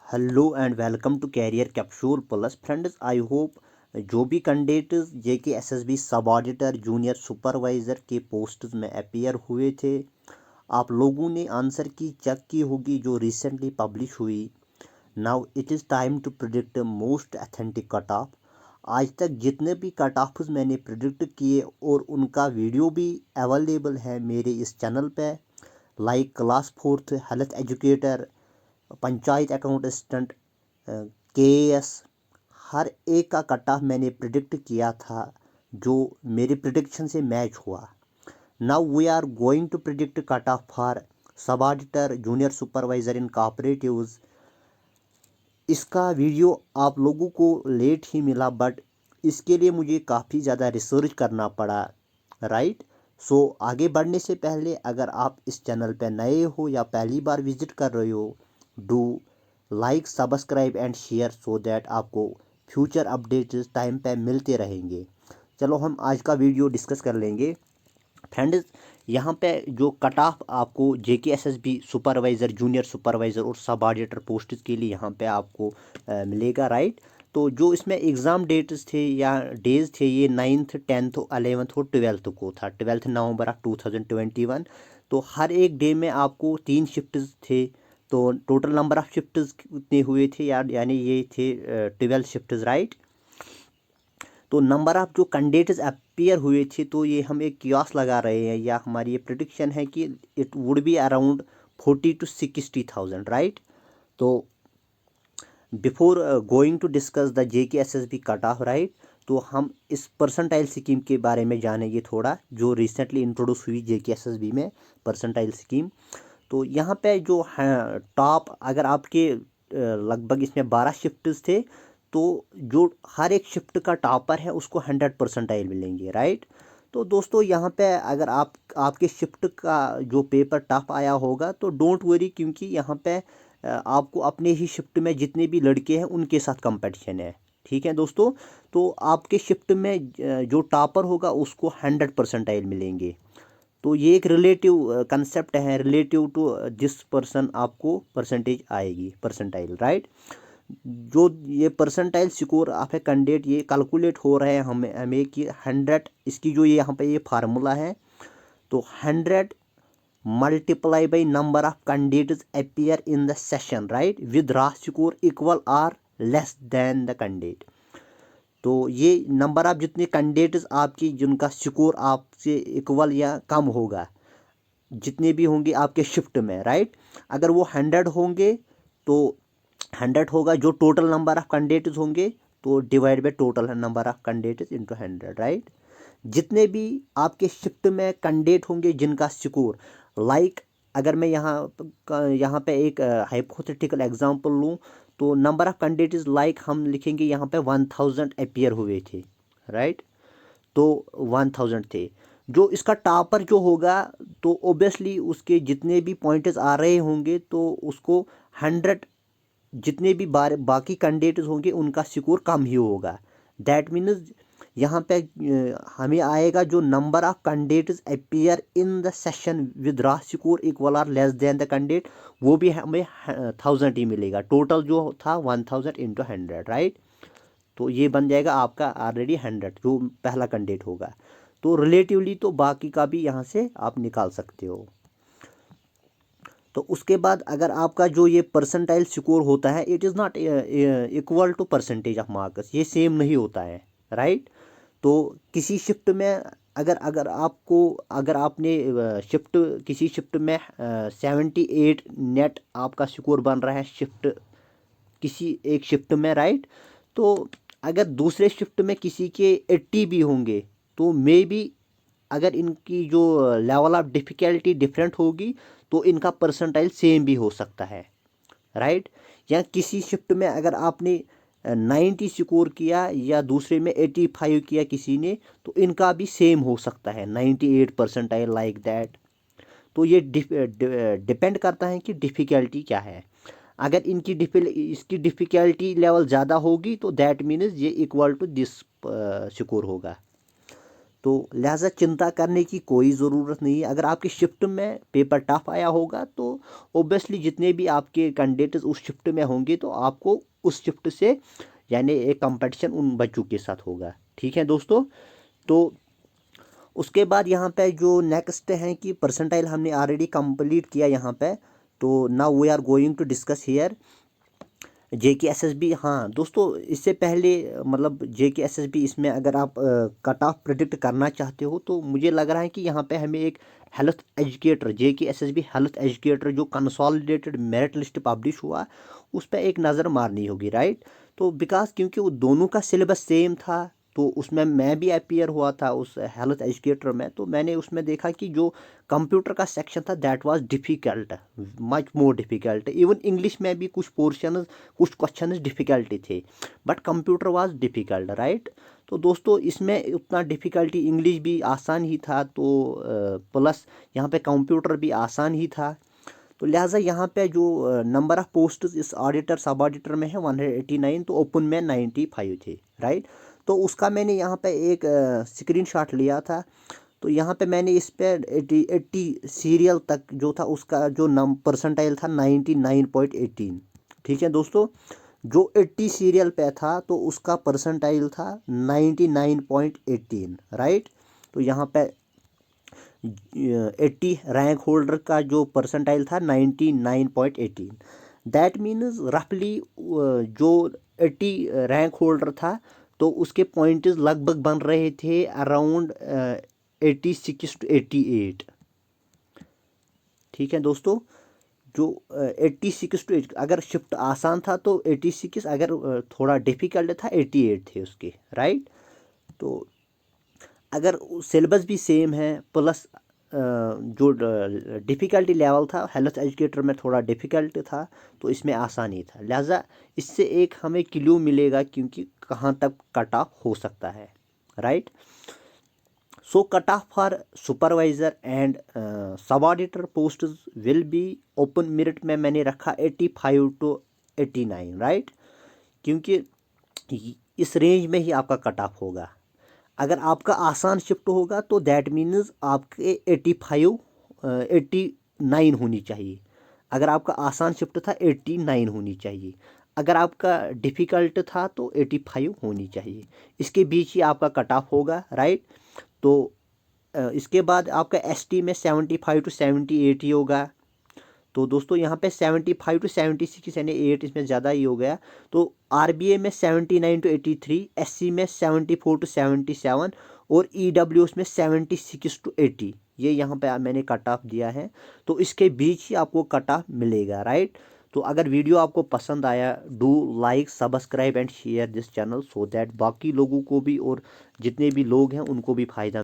Hello and welcome to career capsule plus. Friends, I hope जो भी candidates JK SSB sub auditor junior supervisor के posts में appear हुए थे, आप लोगों ने आंसर की चेक की होगी जो रिसेंटली पब्लिश हुई। Now it is time to predict most authentic cut off. आज तक जितने भी कट ऑफ्स मैंने प्रिडिक्ट किए और उनका वीडियो भी अवेलेबल है मेरे इस चैनल पे, like class fourth health educator, panchayat account assistant, KAS, हर एक का कट ऑफ मैंने प्रिडिक्ट किया था जो मेरी प्रिडिक्शन से मैच हुआ। Now we are going to predict cut off for sub auditor junior supervisor in cooperatives. इसका वीडियो आप लोगों को लेट ही मिला, बट इसके लिए मुझे काफ़ी ज़्यादा रिसर्च करना पड़ा, राइट। सो आगे बढ़ने से पहले अगर आप इस चैनल पर नए हो या पहली बार विजिट कर रहे हो, do like subscribe and share so that आपको फ्यूचर अपडेट्स टाइम पे मिलते रहेंगे। चलो हम आज का वीडियो डिस्कस कर लेंगे। फ्रेंड्स, यहाँ पे जो कट ऑफ आपको जेके एसएसबी सुपरवाइज़र जूनियर सुपरवाइज़र और सब ऑडिटर पोस्ट के लिए यहाँ पे आपको मिलेगा, राइट। तो जो इसमें एग्ज़ाम डेट्स थे या डेज थे, ये 9th 10th 11th और 12th को था, 12 नवंबर ऑफ 2021। तो हर एक डे में आपको 3 शिफ्ट्स थे। तो टोटल नंबर ऑफ शिफ्ट्स कितने हुए थे यानी ये थे 12 शिफ्ट्स, राइट। तो नंबर ऑफ जो कैंडिडेट्स अपीयर हुए थे, तो ये हम एक कियास लगा रहे हैं या हमारी ये प्रिडिक्शन है कि it would be around 40 to 60,000, right. तो before going to discuss the JK SSB cut off, right, तो हम इस परसेंटाइल स्कीम के बारे में जानेंगे थोड़ा, जो रिसेंटली इंट्रोड्यूस हुई जेके एसएसबी में परसेंटाइल स्कीम। तो यहाँ पे जो है टॉप, अगर आपके लगभग इसमें 12 शिफ्ट्स थे, तो जो हर एक शिफ्ट का टॉपर है उसको 100 परसेंटाइल मिलेंगे, राइट। तो दोस्तों यहाँ पे अगर आपके शिफ्ट का जो पेपर टफ आया होगा तो डोंट वरी, क्योंकि यहाँ पे आपको अपने ही शिफ्ट में जितने भी लड़के हैं उनके साथ कंपटीशन है, ठीक है दोस्तों। तो आपके शिफ्ट में जो टॉपर होगा उसको 100 परसेंटाइल मिलेंगे। तो ये एक रिलेटिव कंसेप्ट है, रिलेटिव टू जिस पर्सन आपको परसेंटेज आएगी, परसेंटाइल, राइट। जो ये परसेंटाइल स्कोर आप है कैंडिडेट, ये कैलकुलेट हो रहे हैं हमें कि 100, इसकी जो ये यहाँ पे ये फार्मूला है, तो 100 multiply by number of candidates appear in the session, right, with raw score equal or less than the candidate. तो ये नंबर ऑफ जितने कैंडिडेट्स आपकी जिनका स्कोर आपसे इक्वल या कम होगा, जितने भी होंगे आपके शिफ्ट में, राइट, अगर वो 100 होंगे तो 100 होगा जो टोटल नंबर ऑफ कैंडिडेट्स होंगे, तो divide by total number of candidates into 100, right. जितने भी आपके शिफ्ट में कैंडिडेट होंगे जिनका स्कोर, लाइक अगर मैं यहाँ पे एक हाइपोथेटिकल एग्जांपल लूँ, तो नंबर ऑफ कैंडिडेट्स लाइक हम लिखेंगे यहाँ पे 1000 अपीयर हुए थे, राइट। तो 1000 थे, जो इसका टॉपर जो होगा, तो ओबियसली उसके जितने भी पॉइंट्स आ रहे होंगे तो उसको 100, जितने भी बाकी कैंडिडेट्स होंगे उनका स्कोर कम ही होगा। दैट मीन्स यहाँ पे हमें आएगा जो number of candidates appear in the session with raw score equal or less than the candidate, वो भी हमें 1000 ही मिलेगा। टोटल जो था 1000 इंटू 100, राइट। तो ये बन जाएगा आपका ऑलरेडी 100 जो पहला कैंडिडेट होगा। तो रिलेटिवली तो बाकी का भी यहाँ से आप निकाल सकते हो। तो उसके बाद अगर आपका जो ये परसेंटाइल स्कोर होता है, it is not equal to percentage of marks, ये सेम नहीं होता है, राइट। तो किसी शिफ्ट में अगर अगर आपको अगर आपने शिफ्ट किसी शिफ्ट में 78 नेट आपका स्कोर बन रहा है शिफ्ट किसी एक शिफ्ट में, राइट। तो अगर दूसरे शिफ्ट में किसी के 80 भी होंगे, तो मे बी अगर इनकी जो लेवल ऑफ डिफ़िकल्टी डिफरेंट होगी तो इनका परसेंटाइल सेम भी हो सकता है, राइट। या किसी शिफ्ट में अगर आपने 90 स्कोर किया या दूसरे में 85 किया किसी ने, तो इनका भी सेम हो सकता है 98 परसेंटाइल, लाइक दैट। तो ये डिपेंड करता है कि डिफ़िकल्टी क्या है। अगर इसकी डिफ़िकल्टी लेवल ज़्यादा होगी तो दैट मीन्स ये इक्वल टू दिस स्कोर होगा। तो लिहाजा चिंता करने की कोई ज़रूरत नहीं है। अगर आपकी शिफ्ट में पेपर टफ आया होगा तो ओबियसली जितने भी आपके कैंडिडेट्स उस शिफ्ट में होंगे तो आपको उस शिफ्ट से यानी एक कंपटीशन उन बच्चों के साथ होगा। ठीक है दोस्तों। तो उसके बाद यहाँ पे जो नेक्स्ट है कि परसेंटाइल हमने ऑलरेडी कंप्लीट किया यहाँ पे। तो now we are going to discuss here JKSSB। हाँ दोस्तों, इससे पहले मतलब JKSSB इसमें अगर आप कट ऑफ प्रिडिक्ट करना चाहते हो तो मुझे लग रहा है कि यहाँ पे हमें एक health educator JKSSB health educator जो कंसोलिडेटेड मेरिट लिस्ट पब्लिश हुआ उस पर एक नज़र मारनी होगी, राइट। तो बिकॉज क्योंकि वो दोनों का सिलेबस सेम था तो उसमें मैं भी अपीयर हुआ था उस हेल्थ एजुकेटर में। तो मैंने उसमें देखा कि जो कंप्यूटर का सेक्शन था that was difficult, much more difficult. Even English में भी कुछ पोर्शन कुछ क्वेश्चन डिफ़िकल्टी थे but computer was difficult, right. तो दोस्तों इसमें उतना डिफ़िकल्टी, इंग्लिश भी आसान ही था तो प्लस यहाँ पे कंप्यूटर भी आसान ही था। तो लिहाजा यहाँ पे जो नंबर ऑफ़ पोस्ट इस ऑडिटर सब ऑडिटर में है 189, तो ओपन में 95 थे, राइट। तो उसका मैंने यहाँ पे एक स्क्रीनशॉट लिया था। तो यहाँ पे मैंने इस पे 80 सीरियल तक जो था उसका जो परसेंटाइल था 99.18। ठीक है दोस्तों, जो 80 सीरियल पे था तो उसका परसेंटाइल था 99.18, राइट। तो यहाँ पे 80 रैंक होल्डर का जो परसेंटाइल था 99.18। दैट मीन्स रफली जो 80 रैंक होल्डर था तो उसके पॉइंट्स लगभग बन रहे थे अराउंड 86 to 88। ठीक है दोस्तों, जो 86 to 8, अगर शिफ्ट आसान था तो 86, अगर थोड़ा डिफ़िकल्ट था 88 थे उसके, राइट। तो अगर सिलेबस भी सेम है प्लस जो डिफ़िकल्टी लेवल था हेल्थ एजुकेटर में थोड़ा डिफ़िकल्ट था तो इसमें आसानी था। लिहाजा इससे एक हमें क्लू मिलेगा क्योंकि कहाँ तक कट ऑफ हो सकता है, right. So cut off for supervisor and sub auditor post will be open merit में मैंने रखा 85 to 89, राइट। क्योंकि इस रेंज में ही आपका कट ऑफ होगा। अगर आपका आसान शिफ्ट होगा तो दैट मीन्स आपके 89 होनी चाहिए। अगर आपका आसान शिफ्ट था 89 होनी चाहिए। अगर आपका डिफ़िकल्ट था तो 85 होनी चाहिए। इसके बीच ही आपका कट ऑफ होगा, राइट। तो इसके बाद आपका ST में 75 to 78 ही होगा। तो दोस्तों यहाँ पे 75 to 76 यानी 8 इसमें ज़्यादा ही हो गया। तो RBA में 79 to 83, SC में 74 to 77 और EWS में 76 to 80। ये यहाँ पे मैंने कट ऑफ दिया है। तो इसके बीच ही आपको कट ऑफ मिलेगा, राइट। तो अगर वीडियो आपको पसंद आया do like subscribe and share this channel so that बाकी लोगों को भी और जितने भी लोग हैं उनको भी फ़ायदा